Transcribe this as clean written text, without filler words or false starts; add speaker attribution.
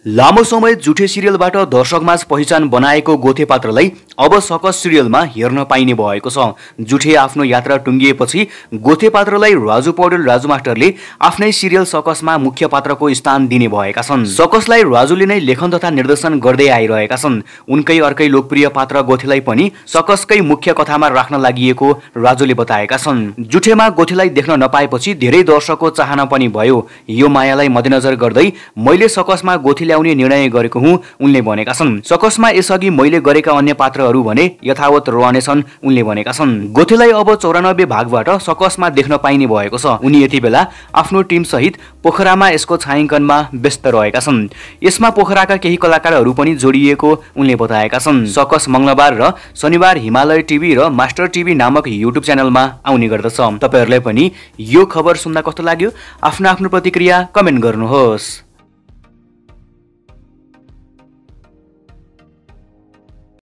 Speaker 1: लामो समय जुठे सिरियलबाट दर्शकमाझ पहिचान बनाएको गोथे पात्रलाई अब सकस सिरियलमा हेर्न पाइने भएको छ। जुठे आफ्नो यात्रा टुङ्गिएपछि गोथे पात्रलाई राजु पौडेल राजु मास्टरले आफ्नै सिरियल सकसमा मुख्य पात्रको स्थान दिने भएका छन्। सकसलाई राजुले नै लेखन तथा निर्देशन गर्दै आइरहेका छन्। उनकै अर्कै लोकप्रिय पात्र गोथेलाई पनि सकसकै मुख्य कथामा राख्न लागि राजुले बताएका छन्। जुठेमा गोथेलाई देख्न नपाएपछि धेरै दर्शकको चाहना पनि भयो। यो मायालाई मध्यनजर गर्दै मैले सकसमा गोथे ल्याउने निर्णय गरेको हुँ उनले भनेका छन्। सकसमा यसअघि मैले गरेका अन्य पात्रहरू भने यथावत रहनेछन् उनले भनेका छन्। गोथेलाई अब 94 भागबाट सकसमा देख्न पाइने भएको छ। उनी यति बेला आफ्नो टिम सहित पोखरामा यसको छायाङ्कनमा व्यस्त रहेका छन्। यसमा पोखराका केही कलाकारहरू पनि जोडिएको उनले बताएका छन्। सकस मंगलबार र शनिबार हिमालय टिभी र मास्टर टिभी नामक युट्युब च्यानलमा आउने गर्दछ। तपाईहरुलाई पनि यो खबर सुन्दा कस्तो लाग्यो? आफ्नो आफ्नो प्रतिक्रिया कमेन्ट गर्नुहोस्।